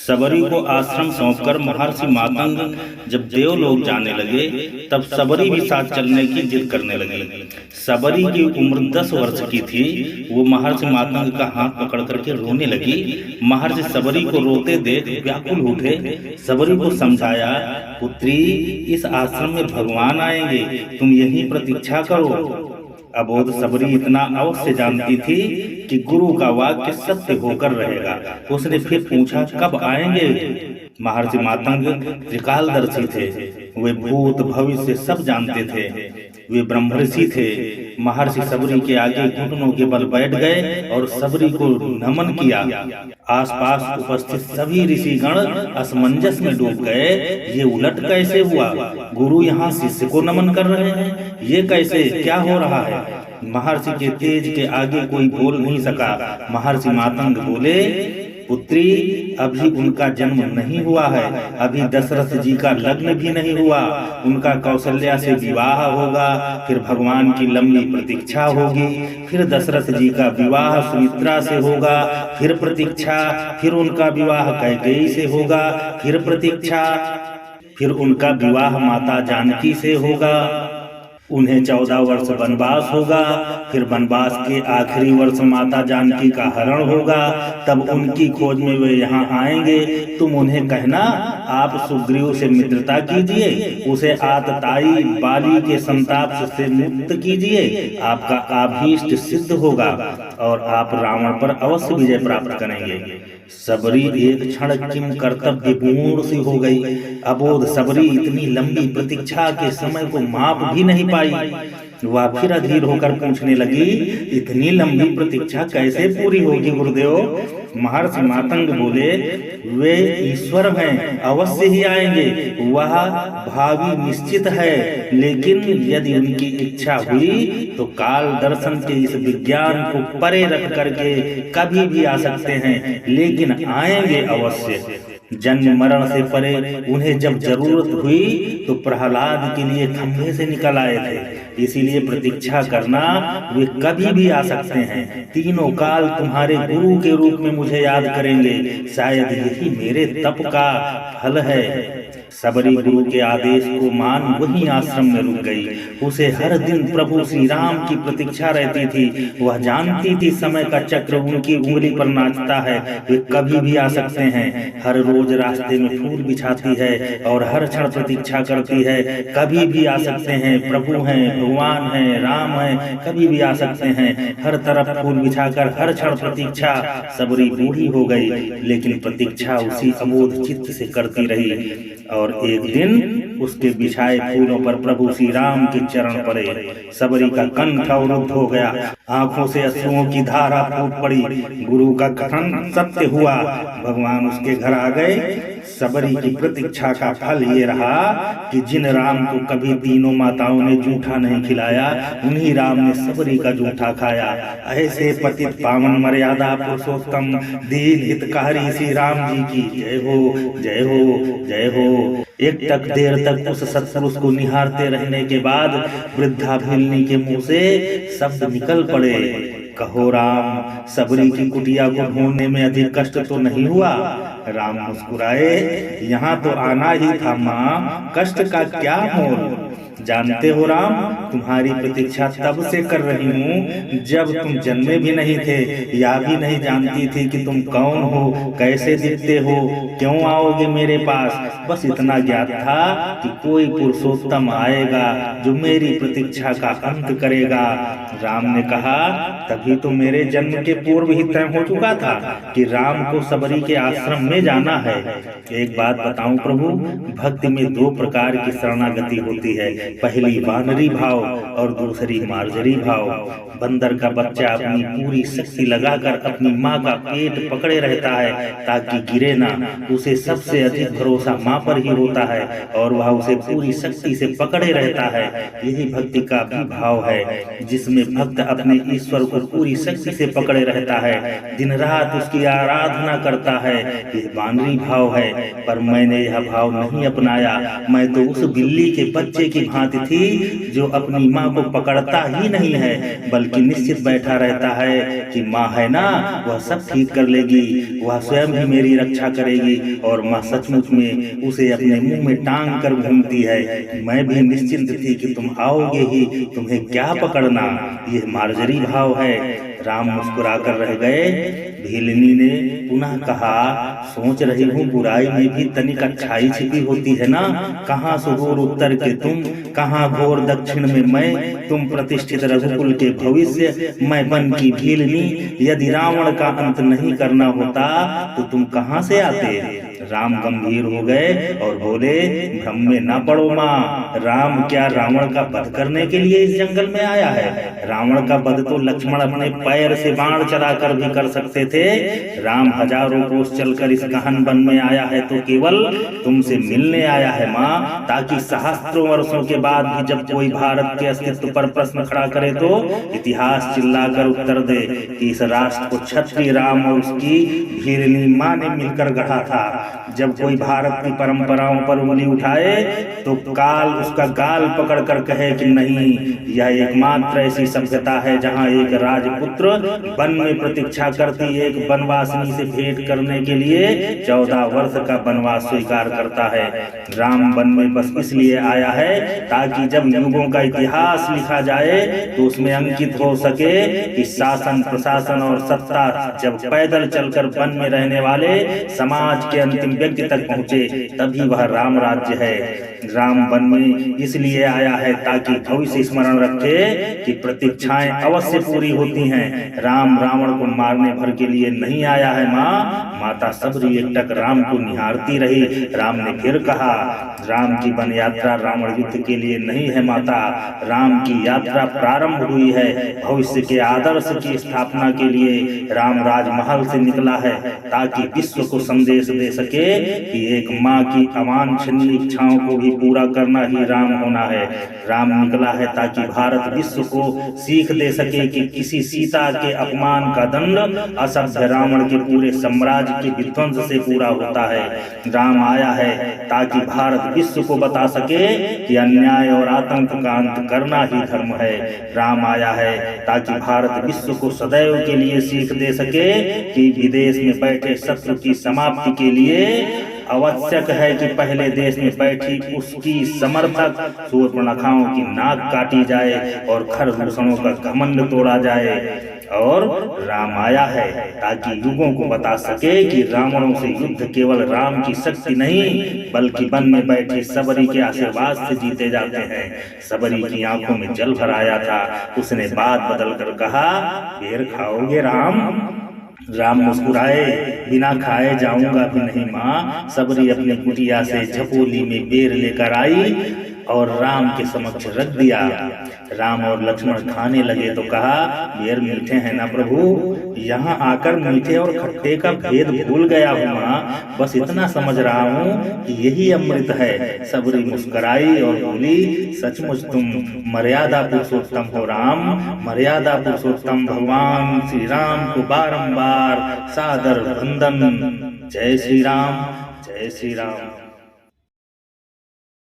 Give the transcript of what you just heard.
सबरी को आश्रम सौंपकर महर्षि मातंग जब देवलोक जाने लगे तब सबरी भी साथ चलने की जिद करने लगी। सबरी की उम्र 10 वर्ष की थी। वो महर्षि मातंग का हाथ पकड़ करके रोने लगी। महर्षि सबरी को रोते देख व्याकुल उठे। सबरी को समझाया, पुत्री, इस आश्रम में भगवान आएंगे, तुम यहीं प्रतीक्षा करो। अबोध सबरी इतना अवश्य जानती थी कि गुरु का वाक्य सत्य होकर रहेगा। उसने फिर पूछा, कब आएंगे? महर्षि मातंग त्रिकालदर्शी थे। वे भूत भविष्य सब जानते थे। वे ब्रह्मर्षि थे। महर्षि सबरी के आगे घुटनों के बल बैठ गए और सबरी को नमन किया। आसपास उपस्थित सभी ऋषिगण असमंजस में डूब गए। ये उलट कैसे हुआ? गुरु यहाँ शिष्य को नमन कर रहे हैं, ये कैसे, क्या हो रहा है? महर्षि के तेज के आगे कोई बोल नहीं सका। महर्षि मातंग बोले, पुत्री, अभी उनका जन्म नहीं हुआ है। अभी दशरथ जी का लग्न भी नहीं हुआ। उनका कौशल्या से विवाह होगा, फिर भगवान की लंबी प्रतीक्षा होगी, फिर दशरथ जी का विवाह सुमित्रा से होगा, फिर प्रतीक्षा, फिर उनका विवाह कैकेयी से होगा, फिर प्रतीक्षा, फिर उनका विवाह माता जानकी से होगा। उन्हें 14 वर्ष वनवास होगा, फिर वनवास के आखिरी वर्ष माता जानकी का हरण होगा। तब उनकी खोज में वे यहाँ आएंगे। तुम उन्हें कहना, आप सुग्रीव से मित्रता कीजिए, उसे आतताई बाली के संताप से मुक्त कीजिए। आपका आभीष्ट सिद्ध होगा और आप रावण पर अवश्य विजय प्राप्त करेंगे। सबरी एक क्षण किम कर्तव्य पूर्ण सी हो गई। अबोध सबरी इतनी लंबी प्रतीक्षा के समय को माप भी नहीं पाई। वह फिर अधीर होकर पूछने लगी, इतनी लंबी प्रतीक्षा कैसे पूरी होगी गुरुदेव? महर्षि मातंग बोले, वे ईश्वर हैं, अवश्य ही आएंगे। वह भावी निश्चित है, लेकिन यदि उनकी इच्छा हुई तो काल दर्शन के इस विज्ञान को परे रख करके कभी भी आ सकते हैं, लेकिन आएंगे अवश्य। जन्म मरण से परे उन्हें जब जरूरत हुई तो प्रहलाद के लिए खंभे से निकल आए थे। इसीलिए प्रतीक्षा करना, वे कभी भी आ सकते हैं। तीनों काल तुम्हारे गुरु के रूप में मुझे याद करेंगे। शायद यही मेरे तप का फल है। सबरी गुरु के आदेश को मान वही आश्रम में रुक गई। उसे हर दिन प्रभु श्री राम की प्रतीक्षा रहती थी। वह जानती थी समय का चक्र उनकी उंगली पर नाचता है, वे कभी भी आ सकते हैं। हर रोज रास्ते में फूल बिछाती है और हर क्षण प्रतीक्षा करती है, कभी भी आ सकते हैं। प्रभु हैं, भगवान हैं, राम हैं, कभी भी आ सकते हैं। हर तरफ फूल बिछाकर हर क्षण प्रतीक्षा। सबरी बूढ़ी हो गई, लेकिन प्रतीक्षा उसी अबोध चित्त से करती रही। और एक दिन उसके बिछाए फूलों पर प्रभु श्री राम के चरण पड़े। सबरी का कंठ अवरुद्ध हो गया, आंखों से अश्रुओं की धारा फूट पड़ी। गुरु का कथन सत्य हुआ, भगवान उसके घर आ गए। सबरी की प्रतीक्षा का फल ये रहा कि जिन राम को कभी तीनों माताओं ने जूठा नहीं खिलाया, उन्हीं राम ने सबरी का जूठा खाया। ऐसे पतित पावन मर्यादा पुरुषोत्तम दीन हितकारी श्री राम जी की जय हो, जय हो, जय हो। एक टक देर तक उस सत्पुरुष को निहारते रहने के बाद वृद्धा भिलनी के मुंह से शब्द निकल पड़े, कहो राम, सबरी की कुटिया को ढूंढने में अधिक कष्ट तो नहीं हुआ? राम मुस्कुराए, यहाँ तो आना ही था माँ, कष्ट का क्या मोल? जानते हो राम, तुम्हारी प्रतीक्षा तब से कर रही हूँ जब तुम जन्मे भी नहीं थे, या भी नहीं जानती थी कि तुम कौन हो, कैसे दिखते हो, क्यों आओगे मेरे पास। बस इतना ज्ञात था कि कोई पुरुषोत्तम आएगा जो मेरी प्रतीक्षा का अंत करेगा। राम ने कहा, तभी तो मेरे जन्म के पूर्व ही तय हो चुका था कि राम को सबरी के आश्रम में जाना है। एक बात बताऊं प्रभु, भक्ति में 2 प्रकार की शरणागति होती है, पहली वानरी भाव और दूसरी मार्जरी भाव। बंदर का बच्चा अपनी पूरी शक्ति लगाकर अपनी माँ का पेट पकड़े रहता है ताकि गिरे ना। उसे सबसे अधिक भरोसा माँ पर ही होता है और वह उसे पूरी शक्ति से पकड़े रहता है। यही भक्ति का भी भाव है, जिसमें भक्त अपने ईश्वर को पूरी शक्ति से पकड़े रहता है, दिन रात उसकी आराधना करता है। यह यह बानरी भाव है, पर मैंने यह भाव नहीं अपनाया। मैं तो उस बिल्ली के बच्चे की भांति थी जो अपनी माँ को पकड़ता ही नहीं है, बल्कि निश्चित बैठा रहता है कि माँ है ना, वह सब ठीक कर लेगी, वह स्वयं ही मेरी रक्षा करेगी। और माँ सचमुच में उसे अपने मुंह में टांग कर घूमती है। मैं भी निश्चिंत थी कि तुम आओगे ही, तुम्हें क्या पकड़ना। यह मार्जरी भाव है। राम मुस्कुराकर रह गए। भीलनी ने पुनः कहा, सोच रही हूँ बुराई में भी तनिक अच्छाई छिपी होती है ना। कहाँ सुदूर उत्तर के तुम, कहाँ घोर दक्षिण में मैं, तुम प्रतिष्ठित रघुकुल के भविष्य, मैं वन की भीलनी। यदि रावण का अंत नहीं करना होता तो तुम कहाँ से आते। राम गंभीर हो गए और बोले, भ्रम में न पड़ो माँ। राम क्या रावण का वध करने के लिए इस जंगल में आया है। रावण का वध तो लक्ष्मण अपने पैर से बाण चलाकर भी कर सकते थे। राम हजारों कोस चलकर इस गहन वन में आया है तो केवल तुमसे मिलने आया है माँ, ताकि सहस्त्रों वर्षों के बाद भी जब कोई भारत के अस्तित्व पर प्रश्न खड़ा करे तो इतिहास चिल्लाकर उत्तर दे कि इस राष्ट्र को क्षत्रिय राम और उसकी भीलनी माँ ने मिलकर गढ़ा था। जब कोई भारत की परंपराओं पर उंगली उठाए तो काल उसका गाल पकड़कर कहे कि नहीं, यह एकमात्र ऐसी सभ्यता है जहाँ एक राजपुत्र वन में प्रतीक्षा करती एक वनवासिनी से भेंट करने के लिए 14 वर्ष का वनवास स्वीकार करता है। राम वन में बस इसलिए आया है ताकि जब युगों का इतिहास लिखा जाए तो उसमें अंकित हो सके कि शासन, प्रशासन और सत्ता जब पैदल चलकर वन में रहने वाले समाज के अंतिम व्यक्ति तक पहुँचे तभी वह राम राज्य है। राम वन में इसलिए आया है ताकि भविष्य स्मरण रखे कि प्रतीक्षाएं अवश्य पूरी होती हैं। राम रावण को मारने भर के लिए नहीं आया है माँ। माता सबरी एकटक राम को निहारती रही। राम ने फिर कहा, राम की वन यात्रा रावण युद्ध के लिए नहीं है माता। राम की यात्रा प्रारंभ हुई है भविष्य के आदर्श की स्थापना के लिए। राम राजमहल से निकला है ताकि विश्व को संदेश दे सके कि एक माँ की अवांछनीय इच्छाओं को भी पूरा करना ही राम होना है। राम निकला है ताकि भारत विश्व को सीख दे सके कि किसी सीता के अपमान का दंड असभ्य रावण के पूरे साम्राज्य के विध्वंस से पूरा होता है। राम आया है ताकि भारत विश्व को बता सके कि अन्याय और आतंक का अंत करना ही धर्म है। राम आया है ताकि भारत विश्व को सदैव के लिए सीख दे सके कि विदेश में बैठे शत्रु की समाप्ति के लिए आवश्यक है कि पहले देश में बैठी उसकी समर्थक शूर्पणखाओं की नाक काटी जाए और खरदूषणों का घमंड तोड़ा जाए। और राम आया है ताकि युगों को बता सके कि रावणों से युद्ध केवल राम की शक्ति नहीं बल्कि वन में बैठी सबरी के आशीर्वाद से जीते जाते हैं। सबरी की आंखों में जल भर आया था। उसने बात बदल कर कहा, बेर खाओगे राम। राम मुस्कुराए, बिना खाए जाऊंगा भी नहीं माँ। सबरी अपनी कुटिया से झपोली में बेर लेकर आई और राम के समक्ष रख दिया। राम और लक्ष्मण खाने लगे तो कहा, बेर मीठे हैं ना प्रभु। यहाँ आकर मीठे और खट्टे का भेद भूल गया हूँ माँ। बस इतना समझ रहा हूँ कि यही अमृत है। सबरी मुस्कुराई और बोली, सचमुच तुम मर्यादा पुरुषोत्तम हो राम। मर्यादा पुरुषोत्तम भगवान श्री राम को बारंबार सादर वंदन। जय श्री राम, जय श्री राम।